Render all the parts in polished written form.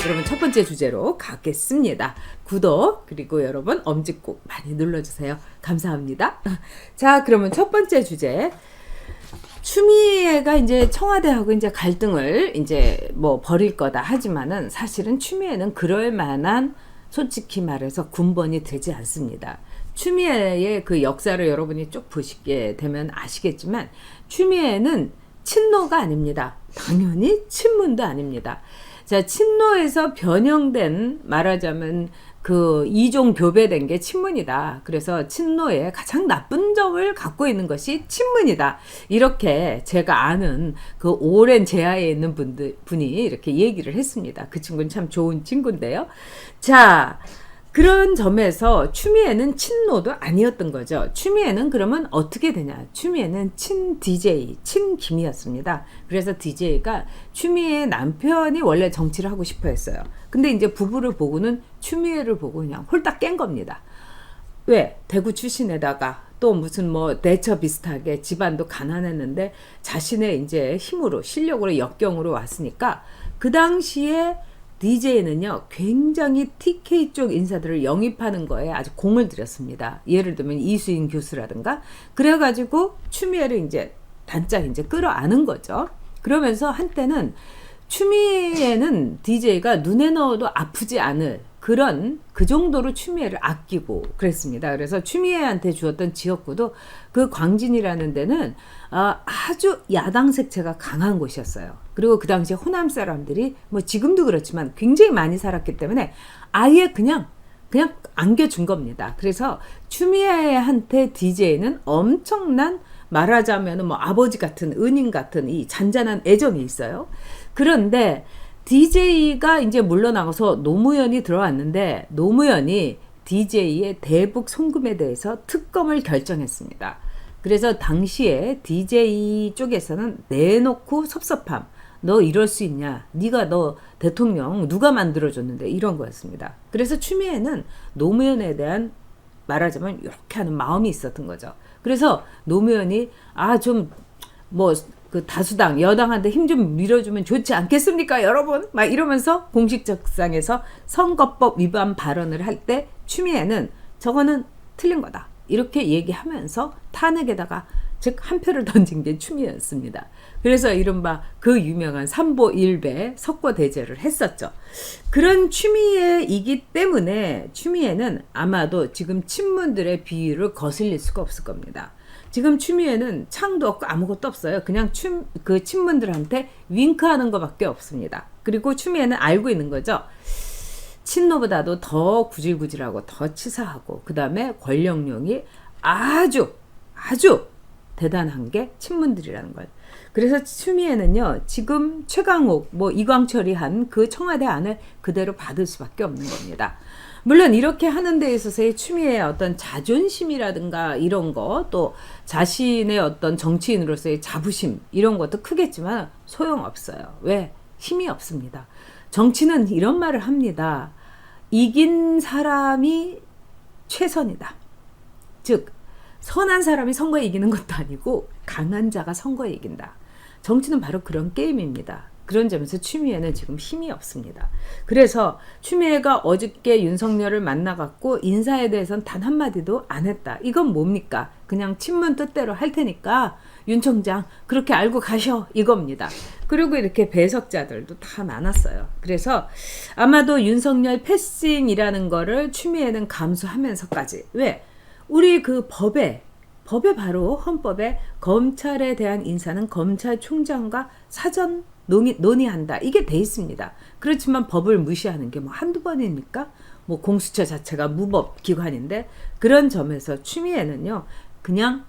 그러면 첫 번째 주제로 가겠습니다. 구독 그리고 여러분 엄지 꼭 많이 눌러주세요. 감사합니다. 자, 그러면 첫 번째 주제. 추미애가 이제 청와대하고 이제 갈등을 이제 뭐 벌일 거다 하지만은 사실은 추미애는 그럴 만한 솔직히 말해서 군번이 되지 않습니다. 추미애의 그 역사를 여러분이 쭉 보시게 되면 아시겠지만 추미애는 친노가 아닙니다. 당연히 친문도 아닙니다. 자, 친노에서 변형된 말하자면 그 이종 교배된 게 친문이다. 그래서 친노의 가장 나쁜 점을 갖고 있는 것이 친문이다. 이렇게 제가 아는 그 오랜 제야에 있는 분이 이렇게 얘기를 했습니다. 그 친구는 참 좋은 친구인데요. 자, 그런 점에서 추미애는 친노도 아니었던 거죠. 추미애는 그러면 어떻게 되냐? 추미애는 친 DJ, 친김이었습니다. 그래서 DJ가 추미애 남편이 원래 정치를 하고 싶어 했어요. 근데 이제 부부를 보고는 추미애를 보고 그냥 홀딱 깬 겁니다. 왜? 대구 출신에다가 또 무슨 뭐 대처 비슷하게 집안도 가난했는데 자신의 이제 힘으로 실력으로 역경으로 왔으니까 그 당시에 DJ는요, 굉장히 TK 쪽 인사들을 영입하는 거에 아주 공을 들였습니다. 예를 들면 이수인 교수라든가. 그래가지고 추미애를 이제 단짝 이제 끌어안은 거죠. 그러면서 한때는 추미애는 DJ가 눈에 넣어도 아프지 않을 그런 그 정도로 추미애를 아끼고 그랬습니다. 그래서 추미애한테 주었던 지역구도 그 광진이라는 데는 아주 야당 색채가 강한 곳이었어요. 그리고 그 당시에 호남 사람들이 뭐 지금도 그렇지만 굉장히 많이 살았기 때문에 아예 그냥 안겨준 겁니다. 그래서 추미애한테 DJ는 엄청난 말하자면 뭐 아버지 같은 은인 같은 이 잔잔한 애정이 있어요. 그런데 DJ가 이제 물러나가서 노무현이 들어왔는데 노무현이 DJ의 대북 송금에 대해서 특검을 결정했습니다. 그래서 당시에 DJ 쪽에서는 내놓고 섭섭함. 너 이럴 수 있냐? 네가 너 대통령 누가 만들어줬는데 이런 거였습니다. 그래서 추미애는 노무현에 대한 말하자면 이렇게 하는 마음이 있었던 거죠. 그래서 노무현이 좀 뭐 그 다수당 여당한테 힘 좀 밀어주면 좋지 않겠습니까 여러분? 막 이러면서 공식적상에서 선거법 위반 발언을 할 때 추미애는 저거는 틀린 거다 이렇게 얘기하면서 탄핵에다가 즉 한 표를 던진 게 추미애였습니다. 그래서 이른바 그 유명한 삼보일배 석고대죄를 했었죠. 그런 추미애이기 때문에 추미애는 아마도 지금 친문들의 비위를 거슬릴 수가 없을 겁니다. 지금 추미애는 창도 없고 아무것도 없어요. 그냥 그 친문들한테 윙크하는 것밖에 없습니다. 그리고 추미애는 알고 있는 거죠. 친노보다도 더 구질구질하고 더 치사하고 그 다음에 권력용이 아주 대단한 게 친문들이라는 거예요. 그래서 추미애는요 지금 최강욱 뭐 이광철이 한 그 청와대 안을 그대로 받을 수밖에 없는 겁니다. 물론 이렇게 하는 데 있어서의 추미애의 어떤 자존심이라든가 이런 거 또 자신의 어떤 정치인으로서의 자부심 이런 것도 크겠지만 소용없어요. 왜? 힘이 없습니다. 정치는 이런 말을 합니다. 이긴 사람이 최선이다. 즉 선한 사람이 선거에 이기는 것도 아니고 강한 자가 선거에 이긴다. 정치는 바로 그런 게임입니다. 그런 점에서 추미애는 지금 힘이 없습니다. 그래서 추미애가 어저께 윤석열을 만나갖고 인사에 대해서는 단 한마디도 안 했다. 이건 뭡니까? 그냥 친문 뜻대로 할 테니까 윤 총장 그렇게 알고 가셔 이겁니다. 그리고 이렇게 배석자들도 다 많았어요. 그래서 아마도 윤석열 패싱이라는 거를 추미애는 감수하면서까지 왜? 우리 그 법에 바로 헌법에 검찰에 대한 인사는 검찰총장과 사전 논의한다. 이게 돼 있습니다. 그렇지만 법을 무시하는 게 뭐 한두 번입니까? 뭐 공수처 자체가 무법 기관인데 그런 점에서 추미애는요. 그냥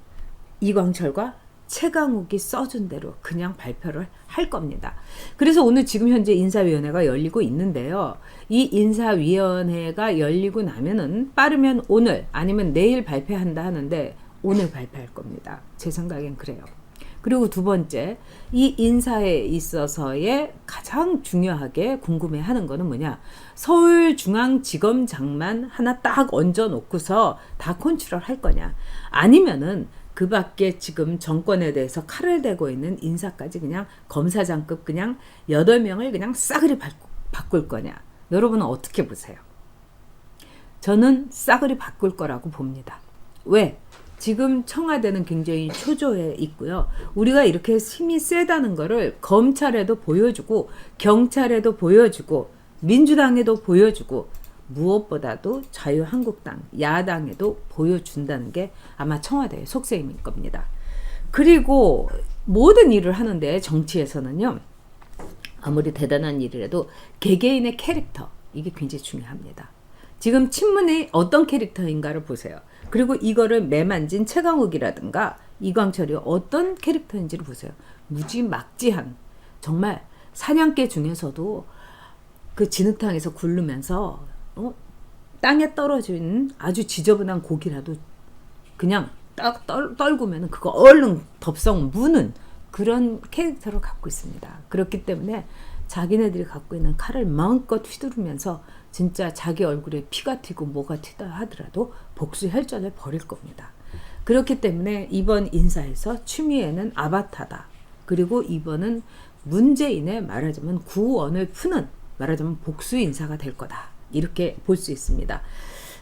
이광철과 최강욱이 써준 대로 그냥 발표를 할 겁니다. 그래서 오늘 지금 현재 인사위원회가 열리고 있는데요. 이 인사위원회가 열리고 나면은 빠르면 오늘 아니면 내일 발표한다 하는데 오늘 발표할 겁니다. 제 생각엔 그래요. 그리고 두 번째, 이 인사에 있어서의 가장 중요하게 궁금해하는 거는 뭐냐? 서울중앙지검장만 하나 딱 얹어놓고서 다 컨트롤할 거냐? 아니면은 그 밖에 지금 정권에 대해서 칼을 대고 있는 인사까지 그냥 검사장급 그냥 8명을 그냥 싸그리 바꿀 거냐? 여러분은 어떻게 보세요? 저는 싸그리 바꿀 거라고 봅니다. 왜? 지금 청와대는 굉장히 초조해 있고요. 우리가 이렇게 힘이 세다는 거를 검찰에도 보여주고 경찰에도 보여주고 민주당에도 보여주고 무엇보다도 자유한국당 야당에도 보여준다는 게 아마 청와대의 속셈일 겁니다. 그리고 모든 일을 하는데 정치에서는요. 아무리 대단한 일이라도 개개인의 캐릭터 이게 굉장히 중요합니다. 지금 친문이 어떤 캐릭터인가를 보세요. 그리고 이거를 매만진 최강욱이라든가 이광철이 어떤 캐릭터인지를 보세요. 무지막지한 정말 사냥개 중에서도 그 진흙탕에서 굴르면서 땅에 떨어진 아주 지저분한 고기라도 그냥 딱 떨구면 그거 얼른 덥석 무는 그런 캐릭터를 갖고 있습니다. 그렇기 때문에 자기네들이 갖고 있는 칼을 마음껏 휘두르면서 진짜 자기 얼굴에 피가 튀고 뭐가 튀다 하더라도 복수 혈전을 벌일 겁니다. 그렇기 때문에 이번 인사에서 추미애는 아바타다. 그리고 이번은 문재인의 말하자면 구원을 푸는 말하자면 복수 인사가 될 거다. 이렇게 볼 수 있습니다.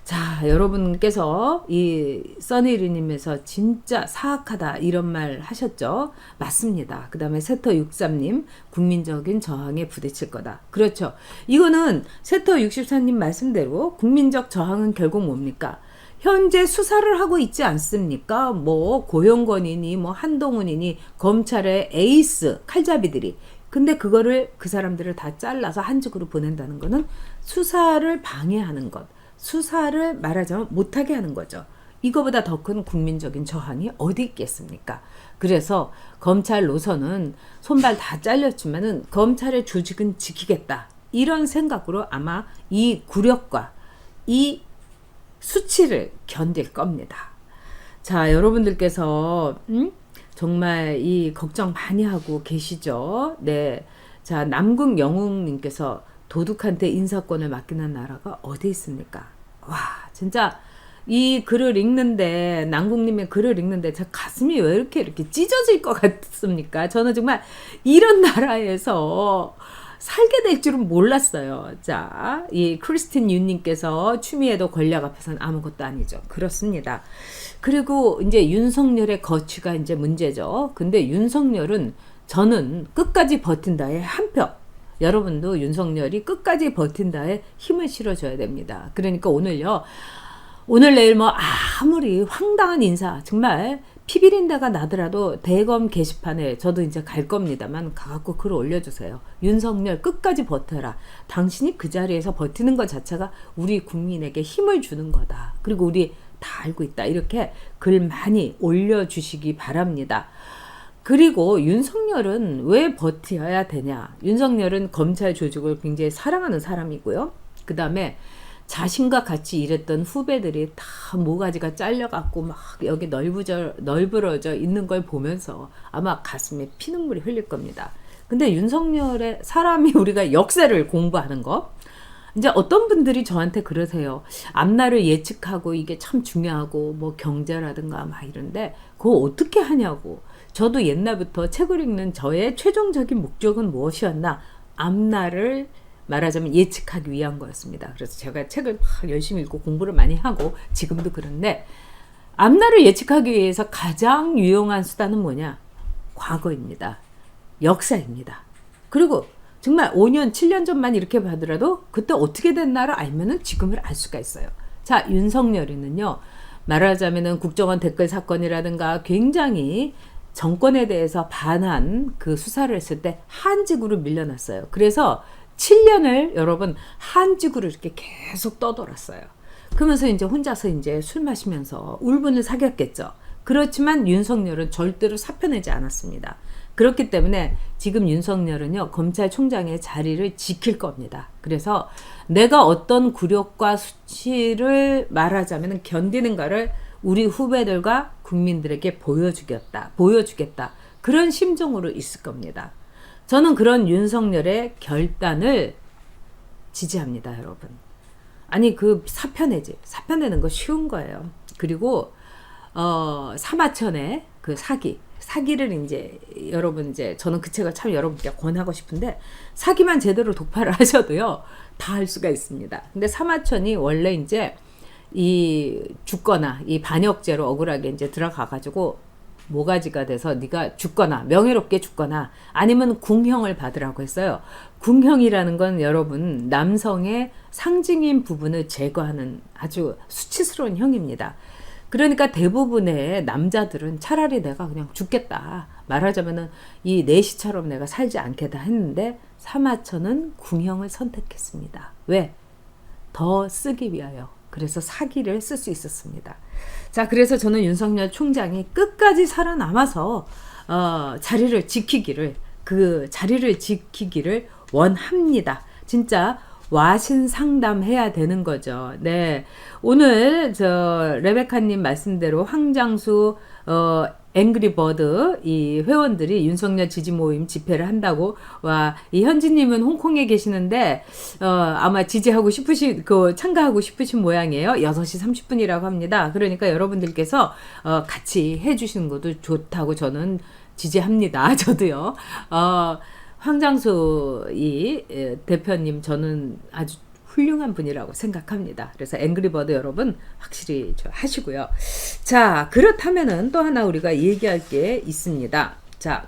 자, 여러분께서 이 써니리님에서 진짜 사악하다 이런 말 하셨죠? 맞습니다. 그 다음에 세터63님 국민적인 저항에 부딪힐 거다. 그렇죠. 이거는 세터64님 말씀대로 국민적 저항은 결국 뭡니까? 현재 수사를 하고 있지 않습니까? 뭐 고용건이니 뭐 한동훈이니 검찰의 에이스 칼잡이들이 근데 그거를 그 사람들을 다 잘라서 한직으로 보낸다는 거는 수사를 방해하는 것 수사를 말하자면 못하게 하는 거죠. 이거보다 더 큰 국민적인 저항이 어디 있겠습니까? 그래서 검찰 노선은 손발 다 잘렸지만은 검찰의 조직은 지키겠다. 이런 생각으로 아마 이 굴욕과 이 수치를 견딜 겁니다. 자, 여러분들께서 정말 이 걱정 많이 하고 계시죠? 네. 자, 남궁 영웅님께서 도둑한테 인사권을 맡기는 나라가 어디 있습니까? 와, 진짜 이 글을 읽는데 남궁님의 글을 읽는데 제 가슴이 왜 이렇게 찢어질 것 같습니까? 저는 정말 이런 나라에서 살게 될 줄은 몰랐어요. 자, 이 크리스틴 윤님께서 추미애도 권력 앞에서는 아무것도 아니죠. 그렇습니다. 그리고 이제 윤석열의 거취가 이제 문제죠. 근데 윤석열은 저는 끝까지 버틴다의 한 표. 여러분도 윤석열이 끝까지 버틴다에 힘을 실어줘야 됩니다. 그러니까 오늘요. 오늘 내일 뭐 아무리 황당한 인사 정말 피비린내가 나더라도 대검 게시판에 저도 이제 갈 겁니다만 가갖고 글 올려주세요. 윤석열 끝까지 버텨라. 당신이 그 자리에서 버티는 것 자체가 우리 국민에게 힘을 주는 거다. 그리고 우리 다 알고 있다. 이렇게 글 많이 올려주시기 바랍니다. 그리고 윤석열은 왜 버텨야 되냐. 윤석열은 검찰 조직을 굉장히 사랑하는 사람이고요. 그 다음에 자신과 같이 일했던 후배들이 다 모가지가 잘려갖고 막 여기 널브러져 있는 걸 보면서 아마 가슴에 피눈물이 흘릴 겁니다. 근데 윤석열의 사람이 우리가 역사를 공부하는 거 이제 어떤 분들이 저한테 그러세요. 앞날을 예측하고 이게 참 중요하고 뭐 경제라든가 막 이런데 그거 어떻게 하냐고. 저도 옛날부터 책을 읽는 저의 최종적인 목적은 무엇이었나? 앞날을 말하자면 예측하기 위한 거였습니다. 그래서 제가 책을 열심히 읽고 공부를 많이 하고 지금도 그런데 앞날을 예측하기 위해서 가장 유용한 수단은 뭐냐? 과거입니다. 역사입니다. 그리고 정말 5년, 7년 전만 이렇게 봐더라도 그때 어떻게 됐나를 알면은 지금을 알 수가 있어요. 자, 윤석열이는요. 말하자면은 국정원 댓글 사건이라든가 굉장히 정권에 대해서 반한 그 수사를 했을 때 한직으로 밀려났어요. 그래서 7년을 여러분 한직으로 이렇게 계속 떠돌았어요. 그러면서 이제 혼자서 이제 술 마시면서 울분을 사겼겠죠. 그렇지만 윤석열은 절대로 사표내지 않았습니다. 그렇기 때문에 지금 윤석열은요, 검찰총장의 자리를 지킬 겁니다. 그래서 내가 어떤 굴욕과 수치를 말하자면 견디는가를 우리 후배들과 국민들에게 보여주겠다. 그런 심정으로 있을 겁니다. 저는 그런 윤석열의 결단을 지지합니다, 여러분. 아니, 그 사표내는 거 쉬운 거예요. 그리고 사마천의 그 사기를 이제 여러분 이제 저는 그 책을 참 여러분께 권하고 싶은데 사기만 제대로 독파를 하셔도요 다 할 수가 있습니다. 근데 사마천이 원래 이제 이 죽거나 이 반역죄로 억울하게 이제 들어가 가지고 모가지가 돼서 네가 죽거나 명예롭게 죽거나 아니면 궁형을 받으라고 했어요. 궁형이라는 건 여러분 남성의 상징인 부분을 제거하는 아주 수치스러운 형입니다. 그러니까 대부분의 남자들은 차라리 내가 그냥 죽겠다. 말하자면은 이 내시처럼 내가 살지 않겠다 했는데 사마천은 궁형을 선택했습니다. 왜? 더 쓰기 위하여. 그래서 사기를 쓸 수 있었습니다. 자, 그래서 저는 윤석열 총장이 끝까지 살아남아서 자리를 지키기를 원합니다. 진짜 와신 상담해야 되는 거죠. 네. 오늘 레베카님 말씀대로 황장수 앵그리버드 이 회원들이 윤석열 지지 모임 집회를 한다고 이 현지님은 홍콩에 계시는데 아마 지지하고 참가하고 싶으신 모양이에요. 6시 30분이라고 합니다. 그러니까 여러분들께서 같이 해주시는 것도 좋다고 저는 지지합니다. 저도요. 황장수 이 대표님 저는 아주 훌륭한 분이라고 생각합니다. 그래서 앵그리버드 여러분 확실히 하시고요. 자, 그렇다면은 또 하나 우리가 얘기할 게 있습니다. 자,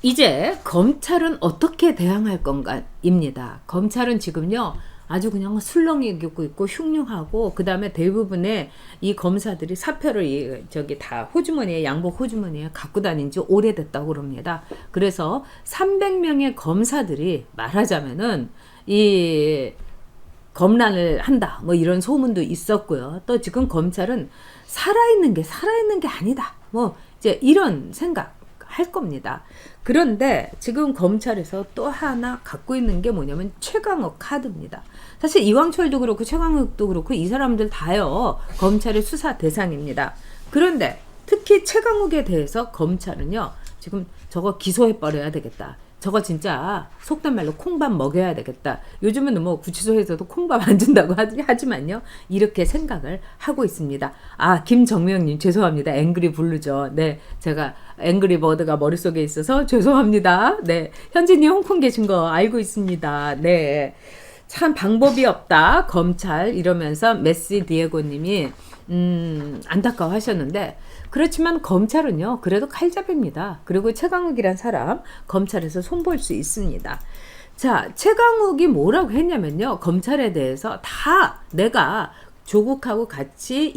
이제 검찰은 어떻게 대항할 건가입니다. 검찰은 지금요 아주 그냥 술렁이고 있고 흉흉하고 그 다음에 대부분의 이 검사들이 사표를 다 호주머니에 양복 호주머니에 갖고 다닌 지 오래됐다고 그럽니다. 그래서 300명의 검사들이 말하자면은 이 검란을 한다 뭐 이런 소문도 있었고요. 또 지금 검찰은 살아있는 게 아니다 뭐 이제 이런 생각 할 겁니다. 그런데 지금 검찰에서 또 하나 갖고 있는 게 뭐냐면 최강욱 카드입니다. 사실 이왕철도 그렇고 최강욱도 그렇고 이 사람들 다요 검찰의 수사 대상입니다. 그런데 특히 최강욱에 대해서 검찰은요 지금 저거 기소해버려야 되겠다. 저거 진짜 속된 말로 콩밥 먹여야 되겠다. 요즘은 뭐 구치소에서도 콩밥 안 준다고 하지만요. 이렇게 생각을 하고 있습니다. 아, 김정명님 죄송합니다. 앵그리 블루죠. 네, 제가 앵그리 버드가 머릿속에 있어서 죄송합니다. 네, 현진이 홍콩 계신 거 알고 있습니다. 네, 참 방법이 없다. 검찰 이러면서 메시 디에고님이 안타까워 하셨는데 그렇지만 검찰은요 그래도 칼잡이입니다. 그리고 최강욱이란 사람 검찰에서 손볼 수 있습니다. 자, 최강욱이 뭐라고 했냐면요 검찰에 대해서 다 내가 조국하고 같이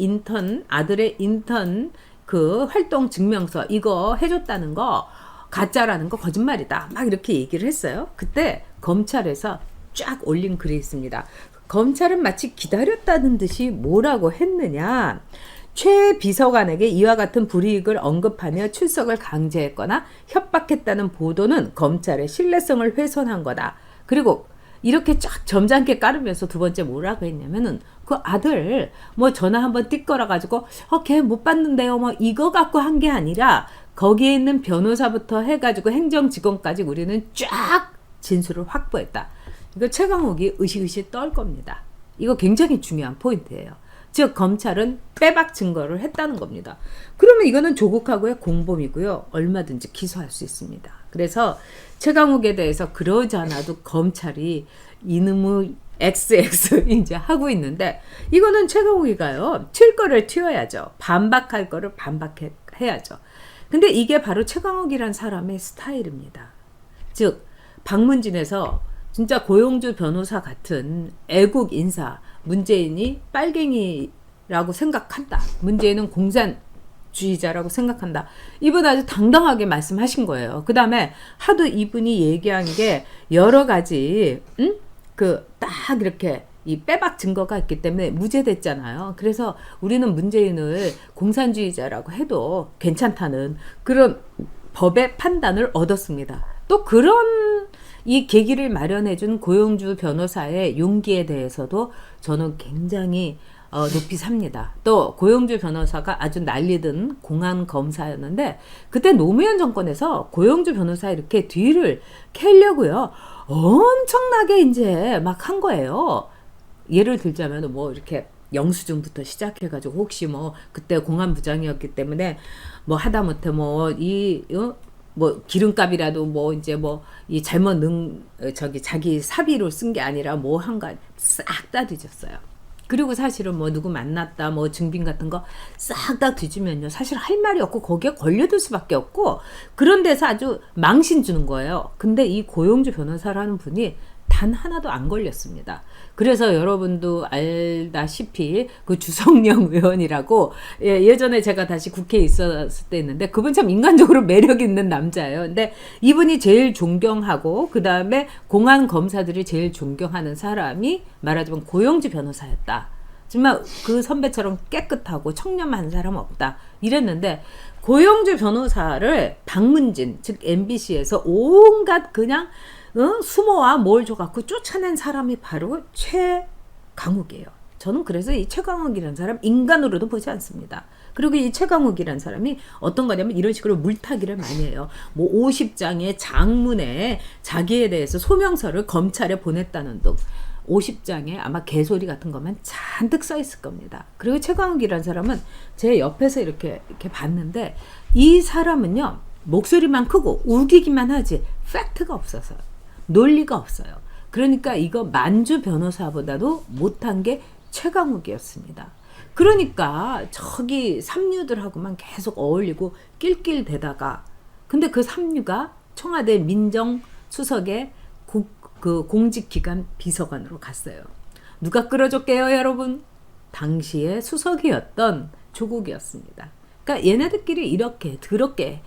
아들의 인턴 그 활동 증명서 이거 해줬다는 거 가짜라는 거 거짓말이다 막 이렇게 얘기를 했어요. 그때 검찰에서 쫙 올린 글이 있습니다. 검찰은 마치 기다렸다는 듯이 뭐라고 했느냐. 최 비서관에게 이와 같은 불이익을 언급하며 출석을 강제했거나 협박했다는 보도는 검찰의 신뢰성을 훼손한 거다. 그리고 이렇게 쫙 점잖게 깔으면서 두 번째 뭐라고 했냐면은 그 아들 뭐 전화 한번 띡 걸어가지고 걔 못 봤는데요 뭐 이거 갖고 한 게 아니라 거기에 있는 변호사부터 해가지고 행정직원까지 우리는 쫙 진술을 확보했다. 이거 최강욱이 으시으시 떨 겁니다. 이거 굉장히 중요한 포인트예요. 즉 검찰은 빼박 증거를 했다는 겁니다. 그러면 이거는 조국하고의 공범이고요. 얼마든지 기소할 수 있습니다. 그래서 최강욱에 대해서 그러지 않아도 검찰이 이놈의 XX 이제 하고 있는데 이거는 최강욱이가요. 튈 거를 튀어야죠. 반박할 거를 반박해야죠. 근데 이게 바로 최강욱이란 사람의 스타일입니다. 즉 방문진에서 진짜 고용주 변호사 같은 애국 인사 문재인이 빨갱이라고 생각한다. 문재인은 공산주의자라고 생각한다. 이분 아주 당당하게 말씀하신 거예요. 그 다음에 하도 이분이 얘기한 게 여러 가지 딱 이렇게 이 빼박 증거가 있기 때문에 무죄됐잖아요. 그래서 우리는 문재인을 공산주의자라고 해도 괜찮다는 그런 법의 판단을 얻었습니다. 또 그런 이 계기를 마련해준 고용주 변호사의 용기에 대해서도 저는 굉장히 높이 삽니다. 또 고용주 변호사가 아주 난리든 공안 검사였는데 그때 노무현 정권에서 고용주 변호사 이렇게 뒤를 캐려고요. 엄청나게 이제 막 한 거예요. 예를 들자면 뭐 이렇게 영수증부터 시작해가지고 혹시 뭐 그때 공안부장이었기 때문에 뭐 하다못해 뭐 기름값이라도 뭐 이제 뭐 이 잘못 자기 사비로 쓴 게 아니라 뭐 한가 싹 다 뒤졌어요. 그리고 사실은 뭐 누구 만났다 뭐 증빙 같은 거 싹 다 뒤지면요 사실 할 말이 없고 거기에 걸려들 수밖에 없고 그런 데서 아주 망신 주는 거예요. 근데 이 고용주 변호사라는 분이 단 하나도 안 걸렸습니다. 그래서 여러분도 알다시피 그 주성영 의원이라고 예전에 제가 다시 국회에 있었을 때 있는데 그분 참 인간적으로 매력 있는 남자예요. 근데 이분이 제일 존경하고 그 다음에 공안 검사들이 제일 존경하는 사람이 말하자면 고용주 변호사였다. 정말 그 선배처럼 깨끗하고 청렴한 사람 없다. 이랬는데 고용주 변호사를 박문진 즉 MBC에서 온갖 그냥 수모와 뭘 줘갖고 쫓아낸 사람이 바로 최강욱이에요. 저는 그래서 이 최강욱이라는 사람 인간으로도 보지 않습니다. 그리고 이 최강욱이라는 사람이 어떤 거냐면 이런 식으로 물타기를 많이 해요. 뭐 50장의 장문에 자기에 대해서 소명서를 검찰에 보냈다는 등 50장에 아마 개소리 같은 것만 잔뜩 써 있을 겁니다. 그리고 최강욱이라는 사람은 제 옆에서 이렇게 봤는데 이 사람은요 목소리만 크고 우기기만 하지 팩트가 없어서요. 논리가 없어요. 그러니까 이거 만주 변호사보다도 못한 게 최강욱이었습니다. 그러니까 저기 삼류들하고만 계속 어울리고 낄낄대다가 근데 그 삼류가 청와대 민정수석의 그 공직기관 비서관으로 갔어요. 누가 끌어줬게요 여러분? 당시에 수석이었던 조국이었습니다. 그러니까 얘네들끼리 이렇게 더럽게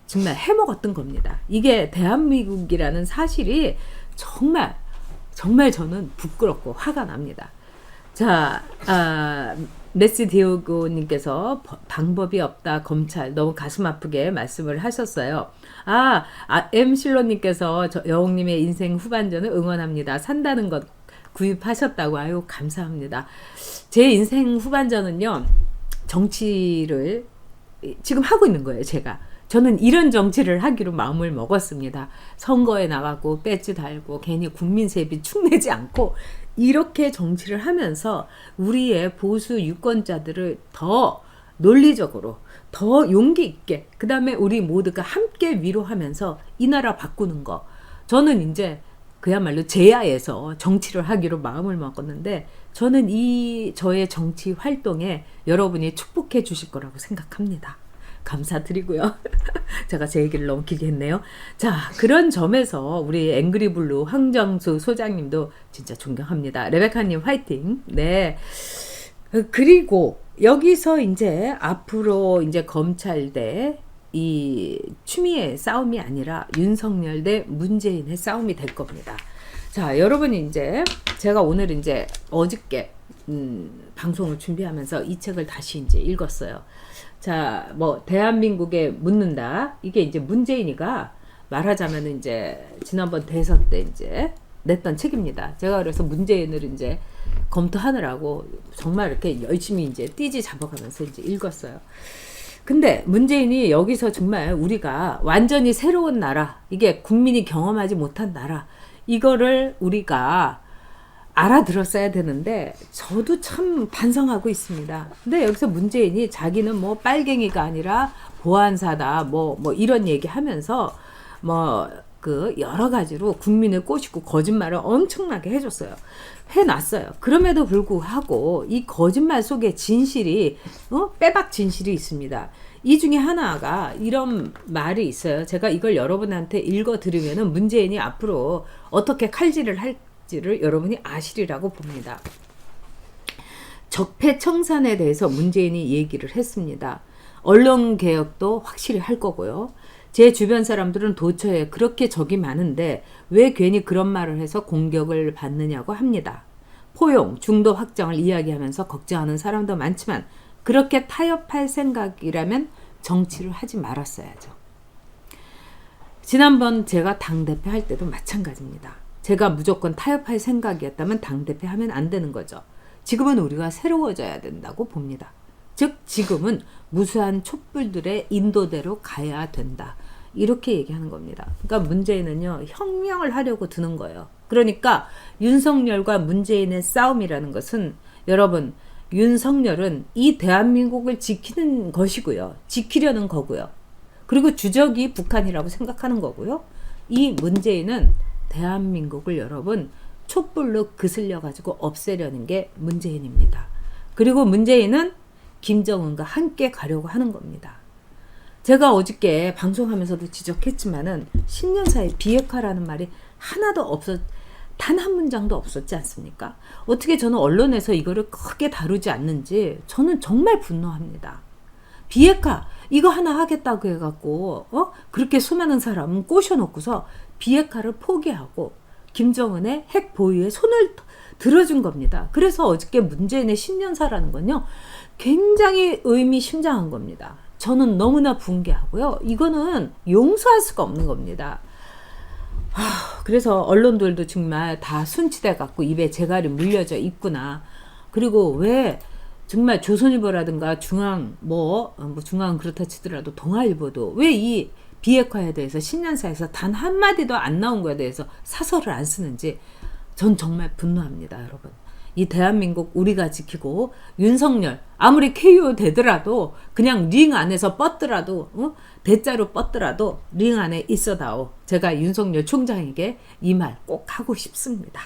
정말 해먹었던 겁니다. 이게 대한민국이라는 사실이 정말 저는 부끄럽고 화가 납니다. 자, 메시 디오고님께서 방법이 없다 검찰 너무 가슴 아프게 말씀을 하셨어요. 엠실로님께서 여홍님의 인생 후반전을 응원합니다. 산다는 것 구입하셨다고 아유 감사합니다. 제 인생 후반전은요 정치를 지금 하고 있는 거예요. 저는 이런 정치를 하기로 마음을 먹었습니다. 선거에 나가고 배지 달고 괜히 국민 세비 축내지 않고 이렇게 정치를 하면서 우리의 보수 유권자들을 더 논리적으로 더 용기 있게 그 다음에 우리 모두가 함께 위로하면서 이 나라 바꾸는 거 저는 이제 그야말로 제야에서 정치를 하기로 마음을 먹었는데 저는 저의 정치 활동에 여러분이 축복해 주실 거라고 생각합니다. 감사드리고요. 제가 제 얘기를 너무 길게 했네요. 자, 그런 점에서 우리 앵그리블루 황정수 소장님도 진짜 존경합니다. 레베카님 화이팅. 네. 그리고 여기서 이제 앞으로 이제 검찰 대 이 추미애 싸움이 아니라 윤석열 대 문재인의 싸움이 될 겁니다. 자, 여러분이 이제 제가 오늘 이제 어저께 방송을 준비하면서 이 책을 다시 이제 읽었어요. 자, 뭐 대한민국에 묻는다. 이게 이제 문재인이가 말하자면 이제 지난번 대선 때 이제 냈던 책입니다. 제가 그래서 문재인을 이제 검토하느라고 정말 이렇게 열심히 이제 띠지 잡아가면서 이제 읽었어요. 근데 문재인이 여기서 정말 우리가 완전히 새로운 나라, 이게 국민이 경험하지 못한 나라, 이거를 우리가 알아들었어야 되는데 저도 참 반성하고 있습니다. 근데 여기서 문재인이 자기는 뭐 빨갱이가 아니라 보안사다 뭐 이런 얘기 하면서 뭐 그 여러 가지로 국민을 꼬시고 거짓말을 엄청나게 해줬어요. 해놨어요. 그럼에도 불구하고 이 거짓말 속에 진실이 빼박 진실이 있습니다. 이 중에 하나가 이런 말이 있어요. 제가 이걸 여러분한테 읽어 드리면은 문재인이 앞으로 어떻게 칼질을 할지를 여러분이 아시리라고 봅니다. 적폐청산에 대해서 문재인이 얘기를 했습니다. 언론개혁도 확실히 할 거고요. 제 주변 사람들은 도처에 그렇게 적이 많은데 왜 괜히 그런 말을 해서 공격을 받느냐고 합니다. 포용, 중도 확장을 이야기하면서 걱정하는 사람도 많지만 그렇게 타협할 생각이라면 정치를 하지 말았어야죠. 지난번 제가 당대표 할 때도 마찬가지입니다. 제가 무조건 타협할 생각이었다면 당대표 하면 안 되는 거죠. 지금은 우리가 새로워져야 된다고 봅니다. 즉 지금은 무수한 촛불들의 인도대로 가야 된다. 이렇게 얘기하는 겁니다. 그러니까 문재인은요 혁명을 하려고 드는 거예요. 그러니까 윤석열과 문재인의 싸움이라는 것은 여러분, 윤석열은 이 대한민국을 지키는 것이고요. 지키려는 거고요. 그리고 주적이 북한이라고 생각하는 거고요. 이 문재인은 대한민국을 여러분 촛불로 그슬려 가지고 없애려는 게 문재인입니다. 그리고 문재인은 김정은과 함께 가려고 하는 겁니다. 제가 어저께 방송하면서도 지적했지만은 10년 사이 비핵화라는 말이 하나도 없었, 단 한 문장도 없었지 않습니까? 어떻게 저는 언론에서 이거를 크게 다루지 않는지 저는 정말 분노합니다. 비핵화 이거 하나 하겠다고 해갖고 그렇게 수많은 사람은 꼬셔놓고서 비핵화를 포기하고 김정은의 핵 보유에 손을 들어준 겁니다. 그래서 어저께 문재인의 10년사라는 건요 굉장히 의미심장한 겁니다. 저는 너무나 붕괴하고요. 이거는 용서할 수가 없는 겁니다. 그래서 언론들도 정말 다 순치돼 갖고 입에 재갈이 물려져 있구나. 그리고 왜 정말 조선일보라든가 중앙 중앙은 그렇다 치더라도 동아일보도 왜 이 비핵화에 대해서 10년사에서 단 한마디도 안 나온 거에 대해서 사설을 안 쓰는지 전 정말 분노합니다, 여러분. 이 대한민국 우리가 지키고 윤석열 아무리 KO 되더라도 그냥 링 안에서 뻗더라도 대자로 뻗더라도 링 안에 있어다오. 제가 윤석열 총장에게 이 말 꼭 하고 싶습니다.